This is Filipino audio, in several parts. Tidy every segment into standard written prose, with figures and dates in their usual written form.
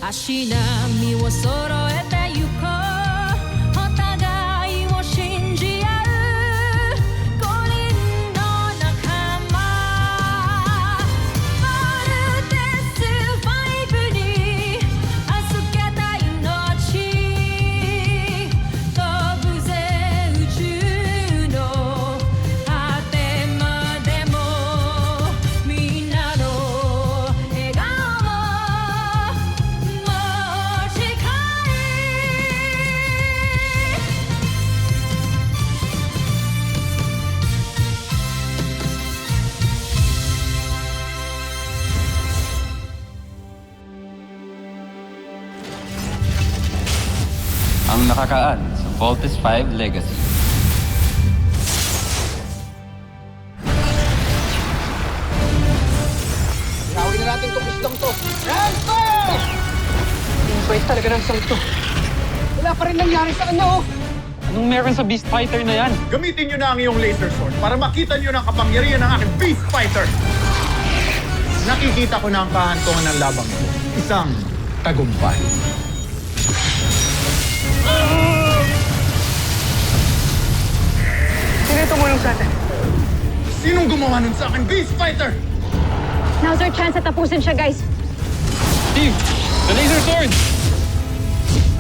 足並みを揃えてゆこうお互いを信じ合う五人の仲間ボルテス5に預けた命飛ぶぜ宇宙の果てまでもみんなの笑顔も持ち帰Ang nakakaan sa Voltes 5 Legacy. Gawin na natin itong islang to. Transfer! Invite talaga ng isang to. Wala pa rin nangyari sa kanya, oh. Anong meron sa Beast Fighter na yan? Gamitin nyo na ang iyong laser sword para makita nyo ng kapangyarihan ng aking Beast Fighter! Nakikita ko na ang kahantungan ng labang ito. Isang tagumpay. Sino yung tumulong sa atin? Sinong gumawa nun sa aking Beast Fighter? Now's our chance at tapusin siya, guys. Steve! The laser sword!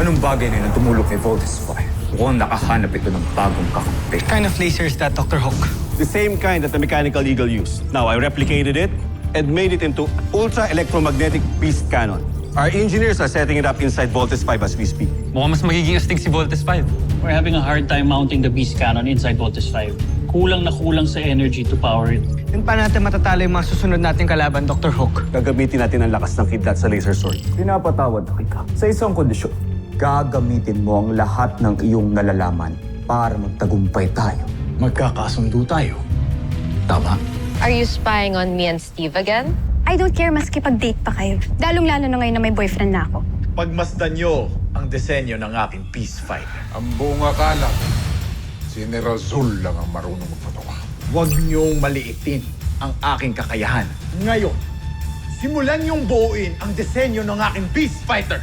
Anong bagay na yun ang tumulong kay Voltes 5? Mukhang nakahanap ito ng bagong kakampi. What kind of laser is that, Dr. Hawk? The same kind that the Mechanical Eagle used. Now, I replicated it and made it into ultra-electromagnetic beast cannon. Our engineers are setting it up inside Voltes 5 as we speak. Mukhang mas magiging astig si Voltes 5. We're having a hard time mounting the Beast Cannon inside Voltes 5. Kulang na kulang sa energy to power it. Yun pa natin matatalo yung mga susunod nating kalaban, Dr. Hawk. Gagamitin natin ang lakas ng kidlat sa laser sword. Pinapatawad na kita sa isang kondisyon. Gagamitin mo ang lahat ng iyong nalalaman para magtagumpay tayo. Magkakasundo tayo. Tama? Are you spying on me and Steve again? I don't care maski pag-date pa kayo. Lalong-lalo na ngayon na may boyfriend na ako. Pagmasdan nyo ang disenyo ng aking Beast Fighter. Ang buong akala, si General Zul lang ang marunong magpatawa. Huwag niyong maliitin ang aking kakayahan. Ngayon, simulan niyong buuin ang disenyo ng aking Beast Fighter.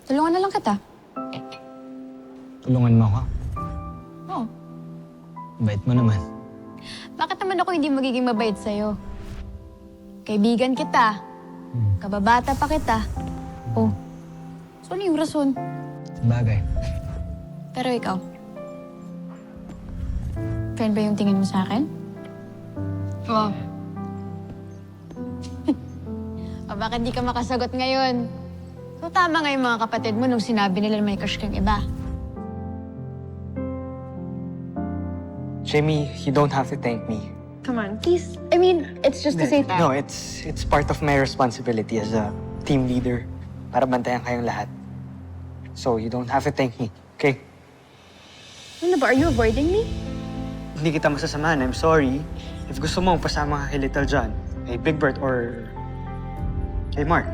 Tulungan na lang kita. Tulungan mo ako. Oo. Bait mo naman. Bakit naman ako hindi magiging mabait sa'yo? Kaibigan kita. Kababata pa kita. Oh. So ano yung rason? Sabagay. Pero ikaw, friend ba yung tingin mo sa akin? Oo. O bakit di ka makasagot ngayon? So tama nga yung mga kapatid mo nung sinabi nila na may crush kang iba. Jamie, you don't have to thank me. Come on, please. I mean, it's just to say that. No, it's part of my responsibility as a team leader para bantayan kayong lahat. So you don't have to thank me, okay? Ano ba? Are you avoiding me? Hindi kita masasamahan. I'm sorry. If gusto mo, pasama ka kay Little John, kay Big Bird, or kay Mark.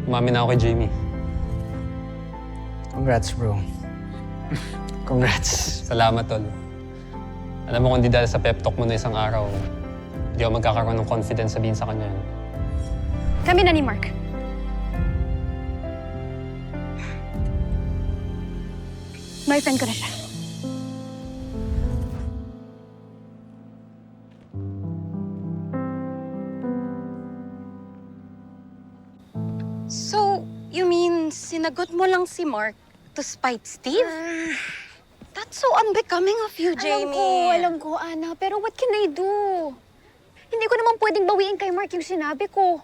Umami na ako kay Jamie. Congrats, bro. Congrats. Salamat, tol. Alam mo, kung di dahil sa pep talk mo na isang araw, hindi ako magkakaroon ng confidence sabihin sa kanya. Kami na ni Mark. Boyfriend ko na siya. So, you mean sinagot mo lang si Mark to spite Steve? That's so unbecoming of you, Jamie. Alam ko, Ana. Pero what can I do? Hindi ko naman pwedeng bawiin kay Mark yung sinabi ko.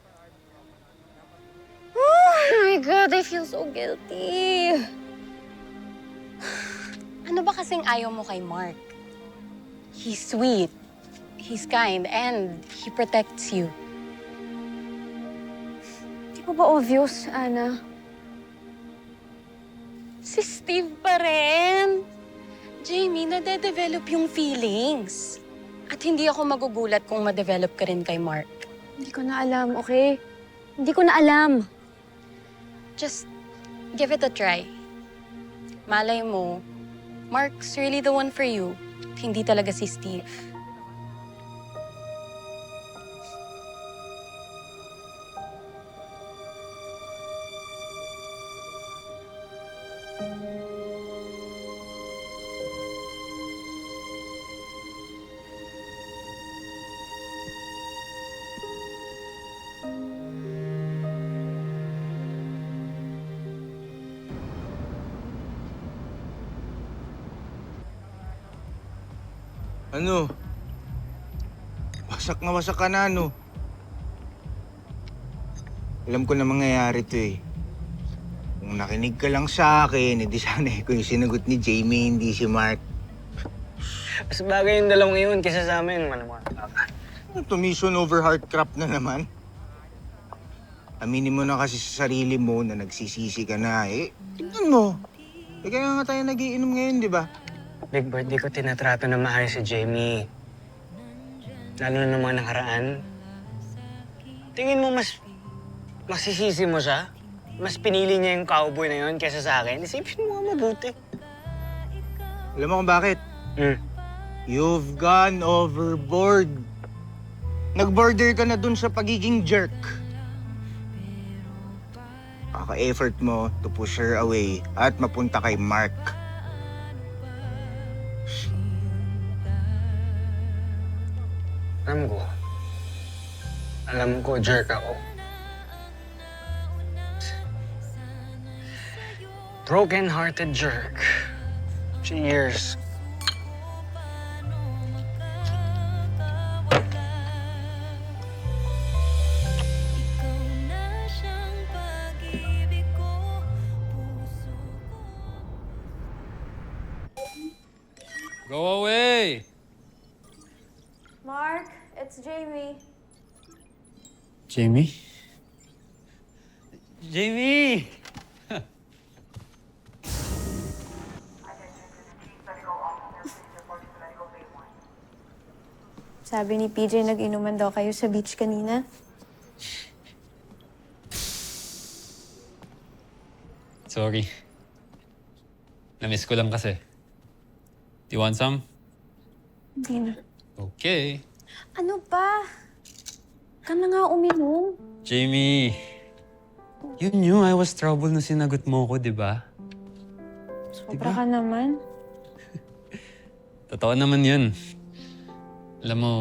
Oh my God, I feel so guilty. Ano ba kasing ayaw mo kay Mark? He's sweet, he's kind, and he protects you. Di ba obvious, Ana? Si Steve pa rin. Jamie, nade-develop yung feelings. At hindi ako magugulat kung ma-develop ka rin kay Mark. Hindi ko na alam, okay? Hindi ko na alam. Just give it a try. Malay mo, Mark's really the one for you. Hindi talaga si Steve. Ano? Wasak ka na, ano? Alam ko na mangyayari to eh. Kung nakinig ka lang sa akin, edi sana ko yung sinagot ni Jamie, hindi si Mark. Mas bagay yung dalawang yun kaysa sa amin, mga Tumission over heartcrap na naman. Aminin mo na kasi sa sarili mo na nagsisisi ka na eh. Tignan mo. Kaya nga tayo nagiinom ngayon, di ba? Big Bird, di ko tinatrato na maayos si Jamie. Lalo na ng mga nakaraan. Tingin mo mas masisisi mo siya? Mas pinili niya yung cowboy na yun kaysa sa akin? Isipin mo nga mabuti. Alam mo kung bakit? You've gone overboard. Nag-border ka na dun sa pagiging jerk. Kaka-effort mo to push her away at mapunta kay Mark. Alam ko, jerk ako. Broken-hearted jerk. Cheers. Go away! Mark, it's Jamie. Jamie? Jamie! Sabi ni PJ, nag-inuman daw kayo sa beach kanina. Sorry. Na-miss ko lang kasi. Do you want some? Hindi na. Okay. Ano ba? Ka na nga uminom. Jamie, you knew I was trouble nung sinagot mo ko, di ba? Sobra ka naman. Totoo naman yun. Alam mo,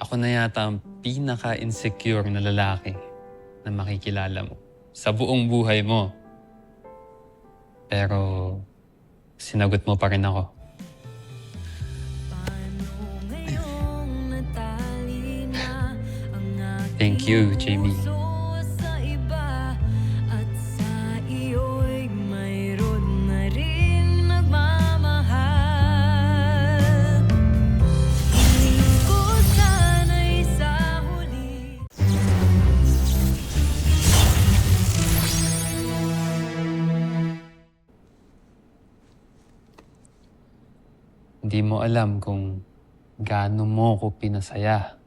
ako na yata ang pinaka-insecure na lalaki na makikilala mo sa buong buhay mo. Pero sinagot mo pa rin ako. Thank you, Jamie. Hindi mo alam kung gaano mo ko pinasaya.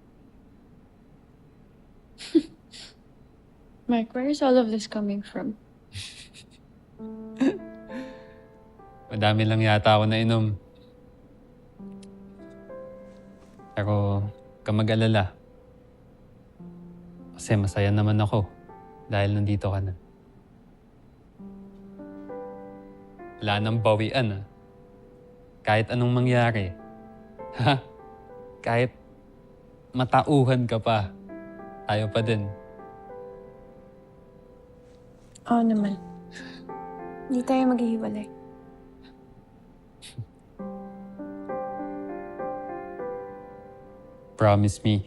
Mark, where is all of this coming from? Madami lang yata ako nainom. Pero ka mag-alala. Kasi masaya naman ako dahil nandito ka na. Wala nang bawian, ah. Kahit anong mangyari. Ha? Kahit matauhan ka pa, tayo pa din. Oo naman. Hindi tayo maghihiwalay. Promise me.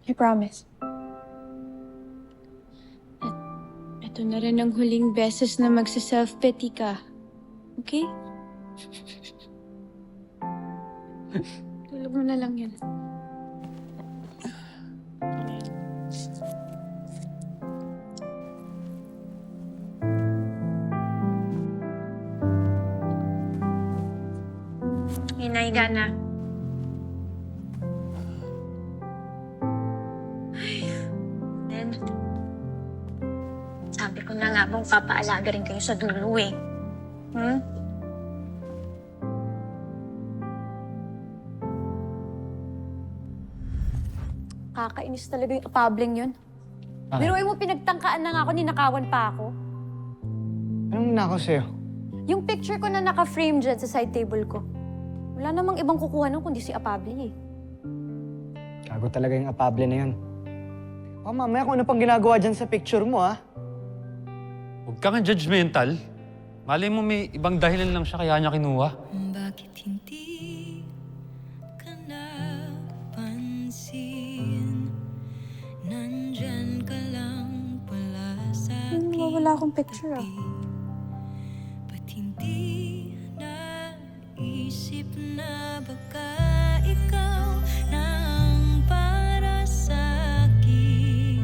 I promise. At ito na rin ang huling beses na magsa-self-pity ka. Okay? Tulog mo na lang yan. Hinaiga na. Then, sabi ko na nga bang papaalaga rin kayo sa dulo eh. Hmm? Kakainis talaga yung apabling yun. Biruin mo, pinagtangkaan na nga ako, ninakawan pa ako. Anong nakaw sa'yo? Yung picture ko na naka-frame dyan sa side table ko. Wala namang ibang kukuha nun kundi si Apable eh. Gago talaga yung apable na yun. Oh, mamaya kung ano pang ginagawa dyan sa picture mo, ha? Huwag ka nga judgmental. Malay mo may ibang dahilan lang siya kaya niya kinuha. Bakit hindi ka napansin? Nandyan ka lang pala sa akin. Wala akong picture ah. Ba't hindi naisip na baka ikaw na ang para sa akin?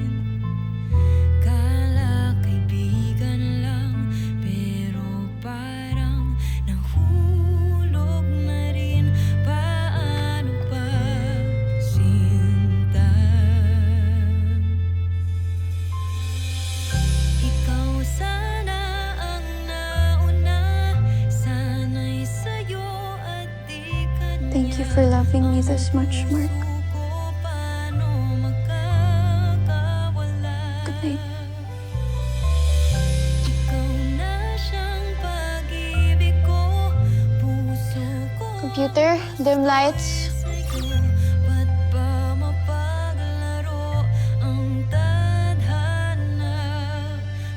Kala kaibigan lang, pero parang nahulog na rin. Paano pa sinta? Ikaw sana ang nauna, sana'y sa'yo at di ka na. Thank you for loving me this much, Mark. Paano makakawala? Good night. Ikaw na siyang pag-ibig ko, puso ko Computer, dim lights. sa'yo. Ba't ba mapaglaro ang tadhana?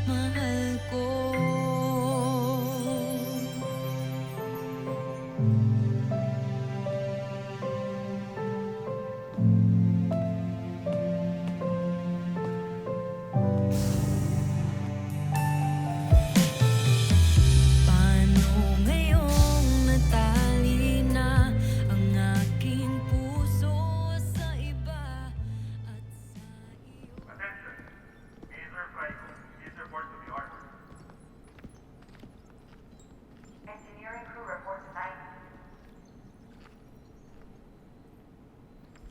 Mahal ko. Paano ngayong natali na ang aking puso sa iba at sa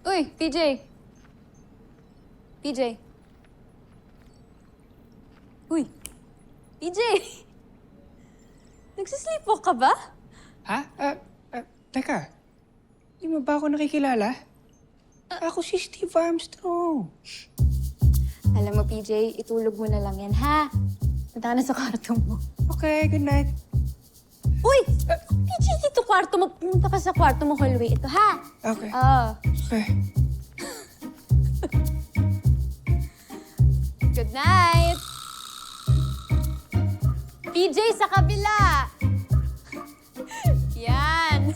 Uy, PJ. PJ. Uy. PJ. Nagsisleepwalk ka ba? Ha? Teka. Di mo ba ako nakikilala? Ako si Steve Armstrong. Alam mo, PJ, itulog mo na lang yan, ha? Punta ka na sa kwarto mo. Okay, good night. Uy! PJ, dito kwarto mo. Pumunta ka sa kwarto mo, hallway. Ito, ha? Okay. Okay. Good night! PJ, sa kabila! Yan!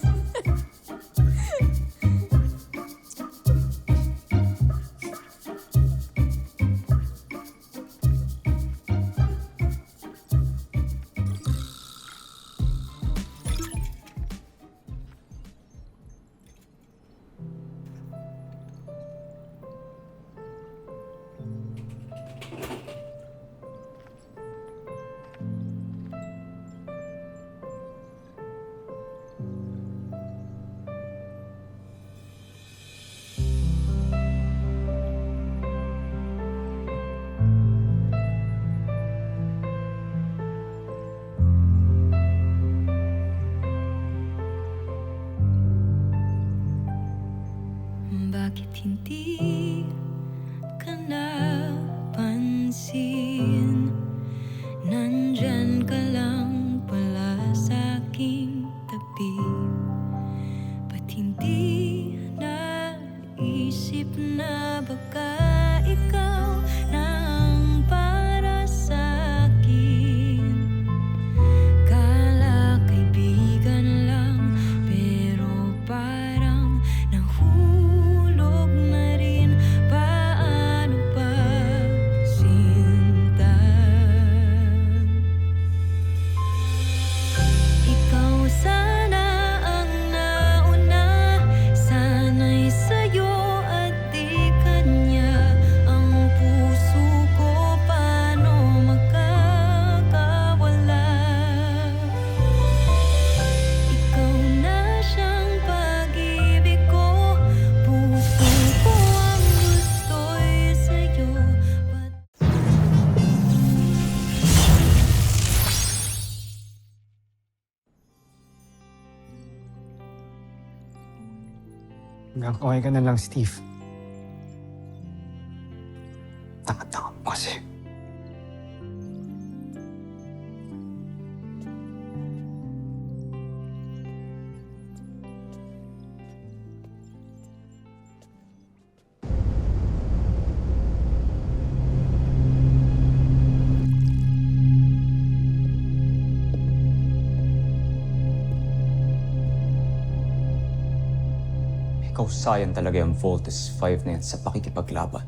Bakit hindi ka napansin? Nandyan ka lang pala sa aking tabi. Ba't hindi naisip na baka ikaw na ang para sa akin? Kala kaibigan lang, pero parang nahulog na rin. Hanggang okay ka na lang, Steve. Tanga-tanga mo kasi. Kausayan talaga yung Voltes 5 na yan sa pakikipaglaban.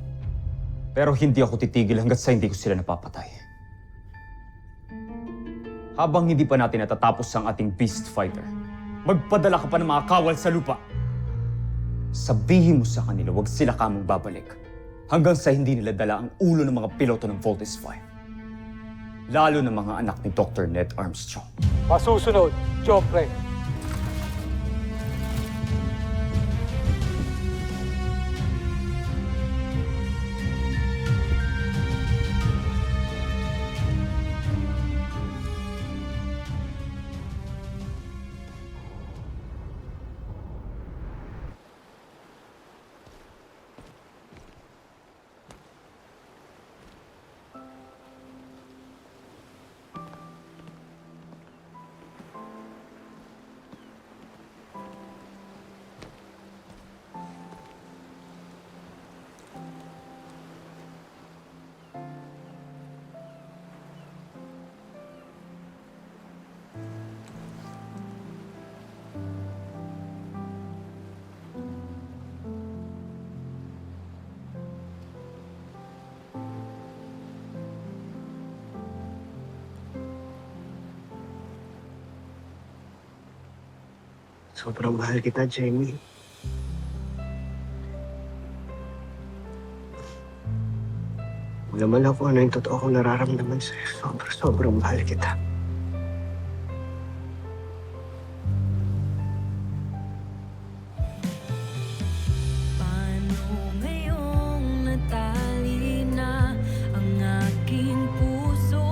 Pero hindi ako titigil hanggat sa hindi ko sila napapatay. Habang hindi pa natin natatapos ang ating Beast Fighter, magpadala ka pa ng mga kawal sa lupa. Sabihin mo sa kanila huwag sila kamong babalik hanggang sa hindi nila dala ang ulo ng mga piloto ng Voltes 5. Lalo ng mga anak ni Dr. Ned Armstrong. Masusunod, Joffrey. Sobrang mahal kita, Jamie. Alam mo lang kung ano yung totoo kong nararamdaman sa'yo. Sobrang mahal kita. Paano ngayong natali na ang aking puso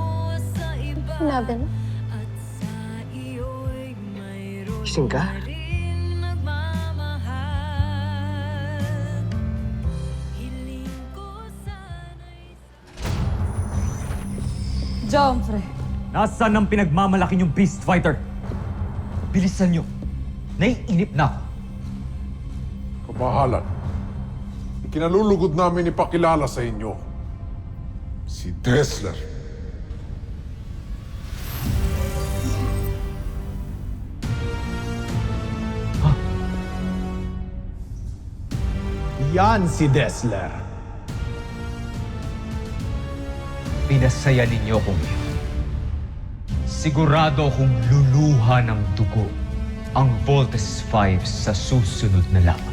sa iba? Sinabi mo? At sa iyo'y mayroon Gising ka? ring nagmamahal. Hiling ko sana'y Joffrey. Nasaan ang pinagmamalaki yung Beast Fighter? Bilisan nyo. Naiinip na ako. Kabahalan, ikinalulugod namin ipakilala sa inyo si Dessler. Yan si Dessler. Pinasaya ninyo kong yun. Sigurado kong luluha ng dugo ang Voltes 5 sa susunod na laban.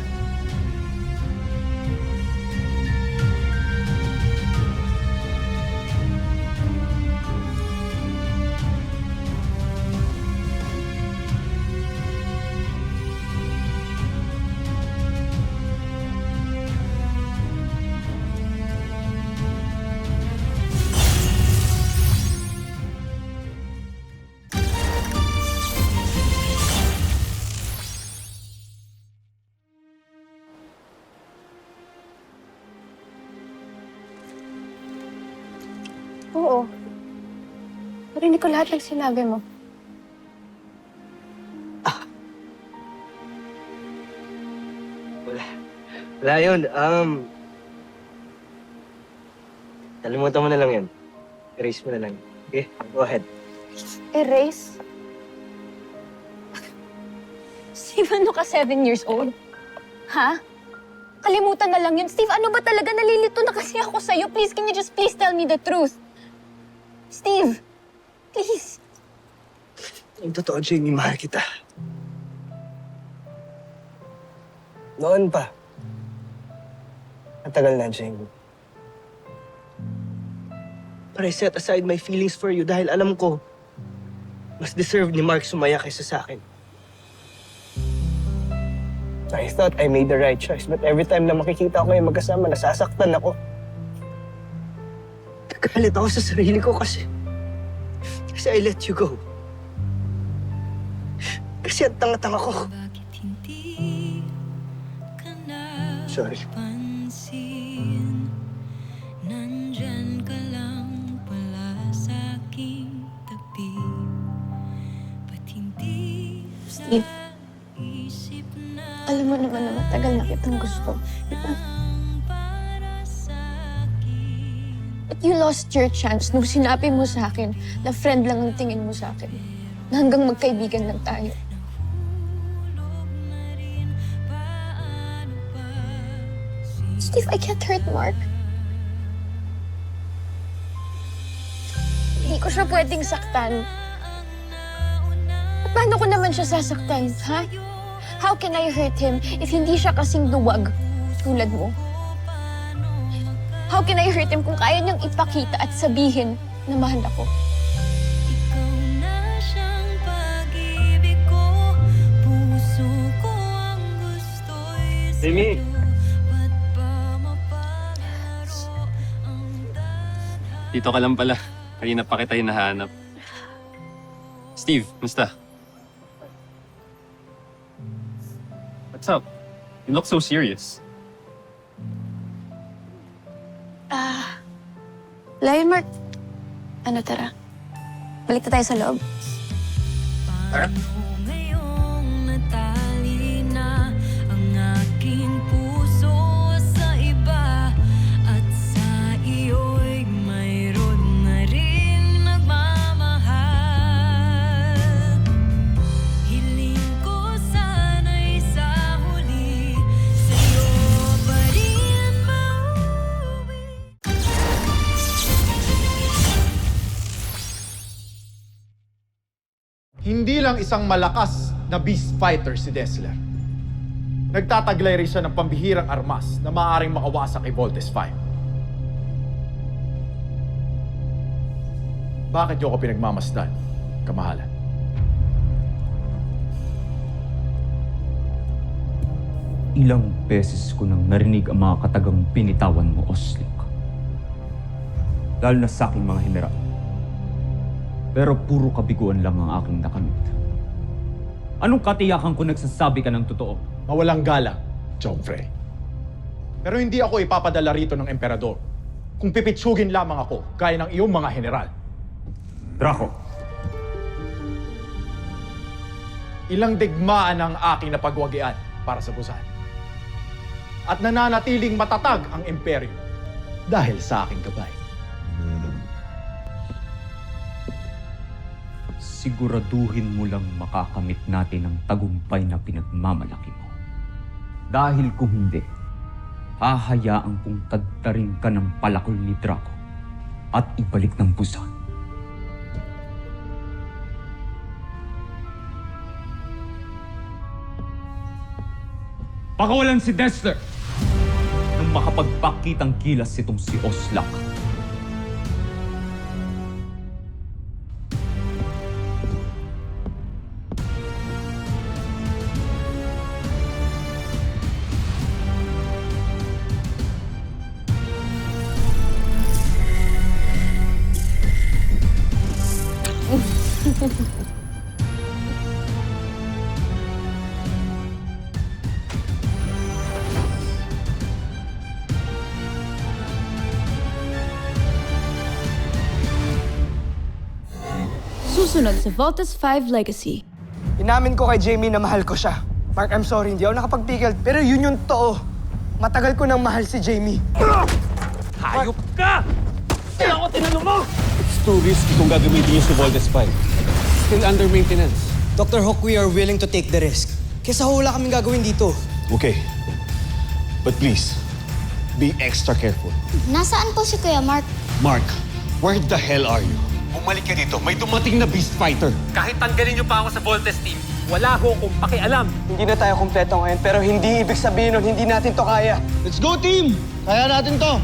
Oo. Narinig ko lahat ng sinabi mo. Wala yun. Kalimutan mo na lang yun. Erase mo na lang. Okay? Go ahead. Erase? Steve, ano ka 7 years old? Ha? Kalimutan na lang yun. Steve, ano ba talaga? Nalilito na kasi ako sa'yo. Please, can you just please tell me the truth? Steve, please. Ang totoo, Jamie, mahal kita. Noon pa. Matagal na, Jamie. But I set aside my feelings for you dahil alam ko, mas deserve ni Mark sumaya kaysa sa akin. I thought I made the right choice, but every time na makikita ko kayo magkasama, nasasaktan ako. Nagalit ako sa sarili ko kasi I let you go. Kasi ang tanga-tanga ko. bakit hindi ka Sorry. pansin. Nandyan ka lang pala sa aking tabi. Ba't hindi Steve, isip na alam mo naman na matagal na kitang gusto. Diba? para sa akin? But you lost your chance nung sinabi mo sa akin na friend lang ang tingin mo sa akin. Na hanggang magkaibigan lang tayo. Steve, I can't hurt Mark. Hindi ko siya pwedeng saktan. At paano ko naman siya sasaktan, ha? How can I hurt him if hindi siya kasing duwag tulad mo? How can I hurt him kung kaya niyang ipakita at sabihin na mahal ako? Ikaw na siyang pag-ibig ko, puso ko ang gusto'y sa'yo. Jamie! Ba't ba mapaparo ang Dito ka lang pala. Kanina pa kita hinahanap. Steve, musta? What's up? You look so serious. Lion Mark, ano tara? Balik na tayo sa loob. ngayong natali na ang aking puso sa iba at sa iyo'y mayroon na rin nagmamahal. Hiling ko sana'y sa huli sa'yo pa rin mauwi. Hindi lang isang malakas na beast fighter si Dessler. Nagtataglay rin siya ng pambihirang armas na maaaring makawasak kay Voltes 5. Bakit niyo ako pinagmamasdan, kamahalan? Ilang beses ko nang narinig ang mga katagang binitawan mo, Oslik. Lalo na sa aking mga general. Pero puro kabiguan lang ang aking nakamit. Anong katiyakan ko nagsasabi ka ng totoo? Mawalang galang, John Frey. Pero hindi ako ipapadala rito ng emperador kung pipitsugin lamang ako gaya ng iyong mga general. Draco, Ilang digmaan ang aking napagwagian para sa Busan. At nananatiling matatag ang imperyo dahil sa aking gabay. siguraduhin mo lang makakamit natin ang tagumpay na pinagmamalaki mo. Dahil kung hindi, hahayaan kong tadtarin ka ng palakol ni Draco at ibalik ng Busan. Pakawalan si Dessler nang makapagpakitang kilas itong si Oslak. Susunod sa Voltes 5 Legacy. Inamin ko kay Jamie na mahal ko siya. Mark, I'm sorry, hindi ako nakapagpigil. Pero yun yung totoo. Matagal ko nang mahal si Jamie. Hayop ka! Kaya ako tinanong mo! It's too risky kung gagamitin niyo si Voltes 5. Still under maintenance. Dr. Hawk, we are willing to take the risk. Kesa wala kaming gagawin dito. Okay. But please, be extra careful. Nasaan po si Kuya Mark? Mark, where the hell are you? Bumalik ka dito. May dumating na beast fighter. Kahit tanggalin niyo pa ako sa Voltes team, wala ho akong pakialam. Hindi na tayo kumpleto ngayon, pero hindi ibig sabihin nun hindi natin to kaya. Let's go, team! Kaya natin to!